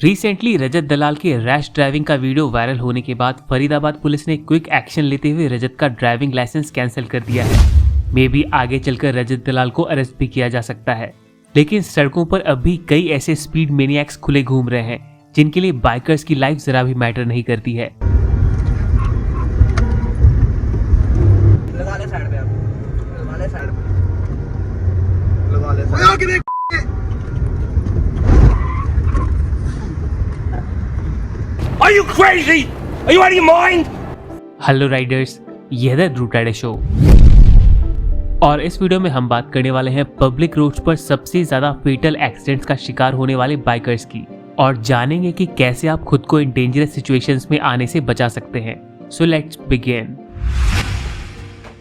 Recently रजत दलाल के rash driving का video viral होने के बाद फरीदाबाद पुलिस ने क्विक एक्शन लेते हुए रजत का ड्राइविंग लाइसेंस कैंसिल कर दिया है। मे भी आगे चलकर रजत दलाल को अरेस्ट भी किया जा सकता है। लेकिन सड़कों पर अब भी कई ऐसे स्पीड मेनियाक्स खुले घूम रहे हैं जिनके लिए बाइकर्स की लाइफ जरा भी मैटर नहीं करती है। Are you crazy? Are you out of your mind? Hello Riders, यह है ध्रुव टाइडे शो और इस वीडियो में हम बात करने वाले हैं पब्लिक रोड्स पर सबसे ज्यादा फेटल एक्सीडेंट्स का शिकार होने वाले बाइकर्स की और जानेंगे कि कैसे आप खुद को इन डेंजरस सिचुएशंस में आने से बचा सकते हैं। So let's begin.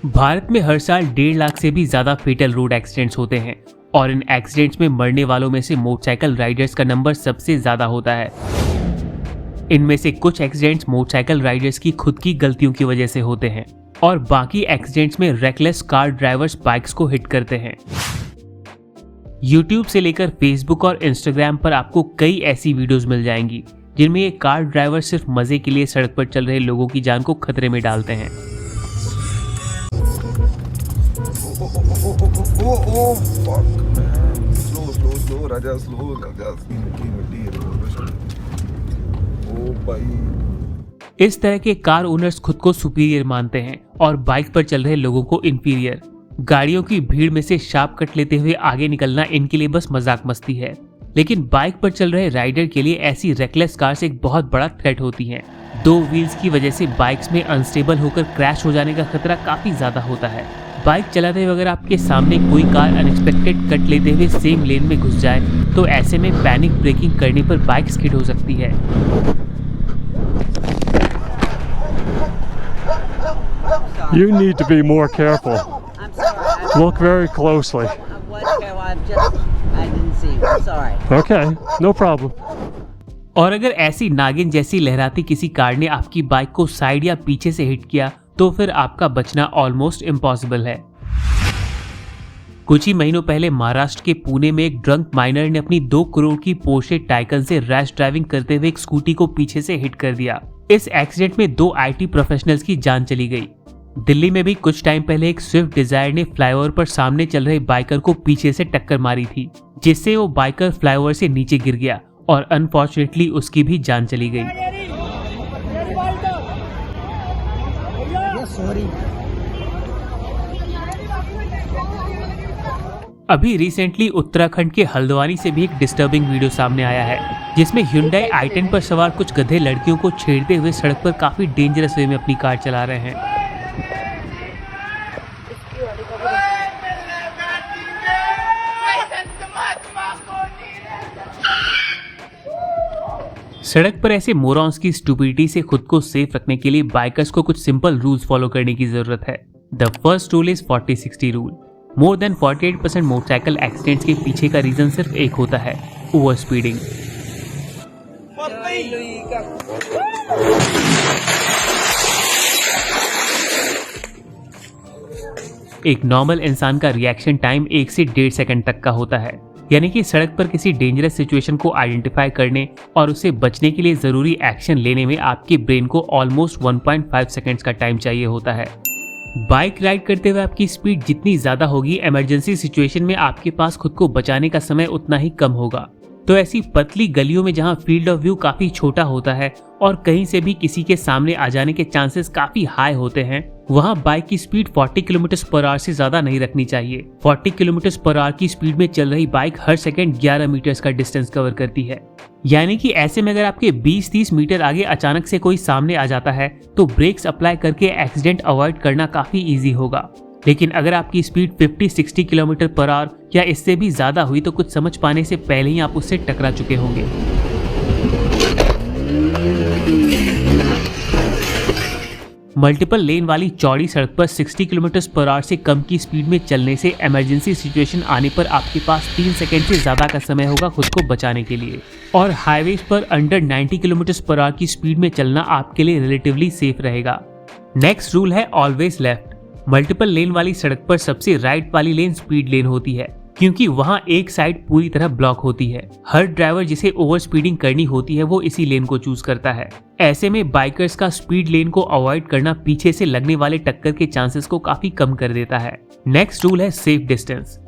भारत में हर साल 1.5 लाख से भी ज्यादा फेटल रोड एक्सीडेंट्स होते हैं और इन एक्सीडेंट्स में मरने वालों में से मोटरसाइकिल राइडर्स का नंबर सबसे ज्यादा होता है। इनमें से कुछ एक्सीडेंट्स मोटरसाइकिल राइडर्स की खुद की गलतियों की वजह से होते हैं और बाकी एक्सीडेंट्स में रेकलेस कार ड्राइवर्स बाइक्स को हिट करते हैं। YouTube से लेकर Facebook और Instagram पर आपको कई ऐसी वीडियोस मिल जाएंगी जिनमें ये कार ड्राइवर सिर्फ मजे के लिए सड़क पर चल रहे लोगों की जान को खतरे में डालते हैं। इस तरह के कार ओनर्स खुद को सुपीरियर मानते हैं और बाइक पर चल रहे लोगों को इंफीरियर। गाड़ियों की भीड़ में से शार्प कट लेते हुए आगे निकलना इनके लिए बस मजाक मस्ती है, लेकिन बाइक पर चल रहे राइडर के लिए ऐसी रेकलेस कार्स एक बहुत बड़ा थ्रेट होती हैं। 2 व्हील्स की वजह से बाइक्स में अनस्टेबल होकर क्रैश हो जाने का खतरा काफी ज्यादा होता है। बाइक चलाते हुए अगर आपके सामने कोई कार अनएक्सपेक्टेड कट लेते हुए सेम लेन में घुस जाए तो ऐसे में पैनिक ब्रेकिंग करने पर बाइक स्किड हो सकती है। You need to be more careful. I'm sorry. Look very closely. I was careful. I didn't see you. Sorry. Okay, no problem. और अगर ऐसी नागिन जैसी लहराती किसी कार ने आपकी बाइक को साइड या पीछे से हिट किया तो फिर आपका बचना ऑलमोस्ट इम्पॉसिबल है। कुछ ही महीनों पहले महाराष्ट्र के पुणे में एक ड्रंक माइनर ने अपनी 2 करोड़ की पोर्शे टाइकन से रैश ड्राइविंग करते हुए एक स्कूटी को पीछे से हिट कर दिया। इस एक्सीडेंट में 2 IT प्रोफेशनल्स की जान चली गई। दिल्ली में भी कुछ टाइम पहले एक स्विफ्ट डिजायर ने फ्लाईओवर पर सामने चल रहे बाइकर को पीछे से टक्कर मारी थी, जिससे वो बाइकर फ्लाईओवर से नीचे गिर गया और अनफॉर्चुनेटली उसकी भी जान चली गई। अभी रिसेंटली उत्तराखंड के हल्द्वानी से भी एक डिस्टर्बिंग वीडियो सामने आया है जिसमें Hyundai i10 पर सवार कुछ गधे लड़कियों को छेड़ते हुए सड़क पर काफी डेंजरस वे में अपनी कार चला रहे हैं। सड़क पर ऐसे मोरॉन्स की स्टुपिडिटी से खुद को सेफ रखने के लिए बाइकर्स को कुछ सिंपल रूल्स फॉलो करने की जरूरत है। The first rule is 40-60 rule. More than 48% motorcycle accidents के पीछे का रीजन सिर्फ एक होता है, ओवर स्पीडिंग। एक नॉर्मल इंसान का रिएक्शन टाइम 1 से 1.5 सेकंड तक का होता है, यानी कि सड़क पर किसी डेंजरस सिचुएशन को आइडेंटिफाई करने और उससे बचने के लिए जरूरी एक्शन लेने में आपके ब्रेन को ऑलमोस्ट 1.5 सेकंड्स का टाइम चाहिए होता है। बाइक राइड करते हुए आपकी स्पीड जितनी ज्यादा होगी, इमरजेंसी सिचुएशन में आपके पास खुद को बचाने का समय उतना ही कम होगा। तो ऐसी पतली गलियों में जहां फील्ड ऑफ व्यू काफी छोटा होता है और कहीं से भी किसी के सामने आ जाने के चांसेस काफी हाई होते हैं, वहां बाइक की स्पीड 40 किलोमीटर/आवर से ज्यादा नहीं रखनी चाहिए। 40 किलोमीटर/आवर की स्पीड में चल रही बाइक हर सेकंड 11 मीटर्स का डिस्टेंस कवर करती है, यानी कि ऐसे में अगर आपके 20-30 मीटर आगे अचानक से कोई सामने आ जाता है तो ब्रेक्स अप्लाई करके एक्सीडेंट अवॉइड करना काफी इजी होगा। लेकिन अगर आपकी स्पीड 50-60 किलोमीटर/आवर या इससे भी ज्यादा हुई तो कुछ समझ पाने से पहले ही आप उससे टकरा चुके होंगे। मल्टीपल लेन वाली चौड़ी सड़क पर 60 किलोमीटर/आवर से कम की स्पीड में चलने से इमरजेंसी सिचुएशन आने पर आपके पास 3 सेकंड से ज्यादा का समय होगा खुद को बचाने के लिए। और हाईवेज पर अंडर 90 किलोमीटर/आवर की स्पीड में चलना आपके लिए रिलेटिवली सेफ रहेगा। नेक्स्ट रूल है ऑलवेज लेफ्ट। मल्टीपल लेन वाली सड़क पर सबसे राइट वाली लेन स्पीड लेन होती है, क्योंकि वहां एक साइड पूरी तरह ब्लॉक होती है। हर ड्राइवर जिसे ओवर स्पीडिंग करनी होती है वो इसी लेन को चूज करता है। ऐसे में बाइकर्स का स्पीड लेन को अवॉइड करना पीछे से लगने वाले टक्कर के चांसेस को काफी कम कर देता है। नेक्स्ट रूल है सेफ डिस्टेंस।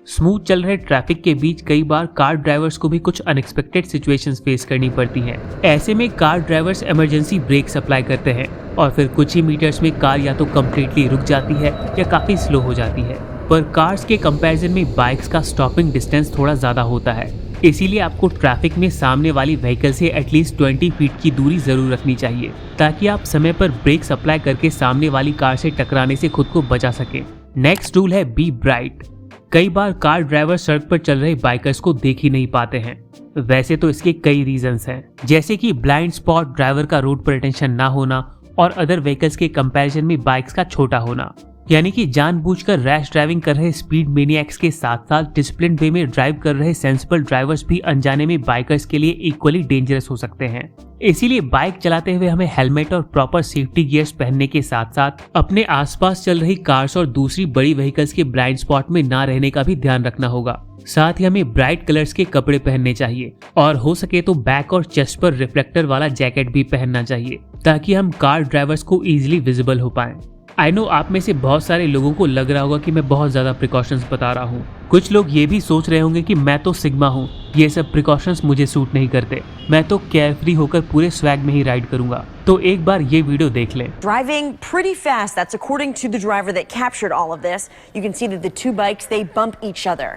स्मूथ चल रहे ट्रैफिक के बीच कई बार कार ड्राइवर्स को भी कुछ अनएक्सपेक्टेड सिचुएशंस फेस करनी पड़ती हैं। ऐसे में car drivers emergency brake apply करते हैं और फिर कुछ ही मीटर्स में कार या तो कम्प्लीटली रुक जाती है या काफी स्लो हो जाती है। पर कार्स के कंपैरिजन में बाइक्स का स्टॉपिंग डिस्टेंस थोड़ा ज्यादा होता है, इसीलिए आपको ट्रैफिक में सामने वाली व्हीकल से एटलीस्ट 20 फीट की दूरी जरूर रखनी चाहिए ताकि आप समय पर ब्रेक्स अप्लाई करके सामने वाली कार से टकराने से खुद को बचा सके। नेक्स्ट रूल है बी ब्राइट। कई बार कार ड्राइवर सड़क पर चल रहे बाइकर्स को देख ही नहीं पाते हैं। वैसे तो इसके कई रीजंस हैं, जैसे कि ब्लाइंड स्पॉट, ड्राइवर का रोड पर अटेंशन ना होना और अदर व्हीकल्स के कंपैरिजन में बाइक्स का छोटा होना। यानी कि जानबूझकर रैश ड्राइविंग कर रहे स्पीड मेनिएक्स के साथ साथ डिसिप्लिन वे में ड्राइव कर रहे सेंसिबल ड्राइवर्स भी अनजाने में बाइकर्स के लिए इक्वली डेंजरस हो सकते हैं। इसीलिए बाइक चलाते हुए हमें हेलमेट और प्रॉपर सेफ्टी गियर्स पहनने के साथ साथ अपने आसपास चल रही कार्स और दूसरी बड़ी व्हीकल्स के ब्लाइंड स्पॉट में ना रहने का भी ध्यान रखना होगा। साथ ही हमें ब्राइट कलर्स के कपड़े पहनने चाहिए और हो सके तो बैक और चेस्ट पर रिफ्लेक्टर वाला जैकेट भी पहनना चाहिए ताकि हम कार ड्राइवर्स को इजीली विजिबल हो पाएं। आई नो आप में से बहुत सारे लोगों को लग रहा होगा कि मैं बहुत ज्यादा प्रिकॉशंस बता रहा हूँ। कुछ लोग ये भी सोच रहे होंगे कि मैं तो सिग्मा हूँ, ये सब प्रिकॉशंस मुझे सूट नहीं करते, मैं तो केयरफ्री होकर पूरे स्वैग में ही राइड करूंगा। तो एक बार ये वीडियो देख लें। Driving pretty fast, that's according to the driver that captured all of this. You can see that the two bikes, they bump each other.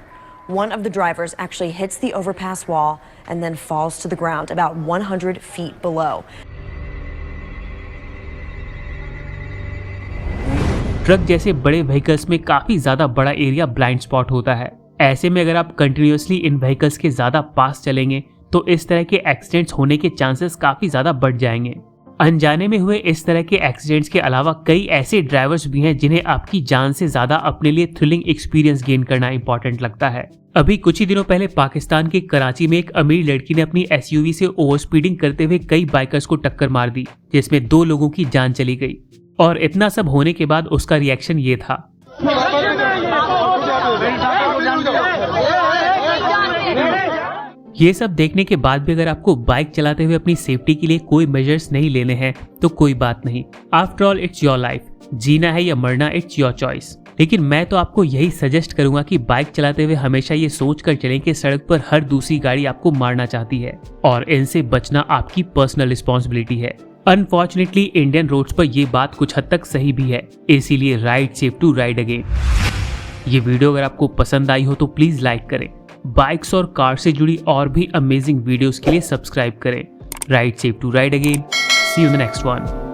One of the drivers actually hits the overpass wall and then falls to the ground about 100 feet below. Truck जैसे बड़े vehicles में काफी ज्यादा बड़ा area blind spot होता है। ऐसे में अगर आप कंटिन्यूअसली इन व्हीकल्स के ज्यादा पास चलेंगे तो इस तरह के एक्सीडेंट्स होने के चांसेस काफी ज्यादा बढ़ जाएंगे। अनजाने में हुए इस तरह के एक्सीडेंट्स के अलावा कई ऐसे ड्राइवर्स भी हैं जिन्हें आपकी जान से ज्यादा अपने लिए थ्रिलिंग एक्सपीरियंस गेन करना इंपॉर्टेंट लगता है। अभी कुछ ही दिनों पहले पाकिस्तान के कराची में एक अमीर लड़की ने अपनी एसयूवी से ओवर स्पीडिंग करते हुए कई बाइकर्स को टक्कर मार दी, जिसमें 2 लोगों की जान चली गई। और इतना सब होने के बाद उसका रिएक्शन ये था। ये सब देखने के बाद भी अगर आपको बाइक चलाते हुए अपनी सेफ्टी के लिए कोई मेजर्स नहीं लेने हैं तो कोई बात नहीं। After all it's your life, जीना है या मरना इट्स योर चॉइस। लेकिन मैं तो आपको यही सजेस्ट करूंगा कि बाइक चलाते हुए हमेशा ये सोच कर चलें कि सड़क पर हर दूसरी गाड़ी आपको मारना चाहती है और इनसे बचना आपकी पर्सनल रिस्पॉन्सिबिलिटी है। अनफॉर्चुनेटली इंडियन रोड्स पर यह बात कुछ हद तक सही भी है, इसीलिए ride safe to ride again. ये वीडियो अगर आपको पसंद आई हो तो प्लीज लाइक करें। बाइक्स और कार से जुड़ी और भी अमेजिंग वीडियोस के लिए सब्सक्राइब करें। Ride safe to ride again. See you in the next one.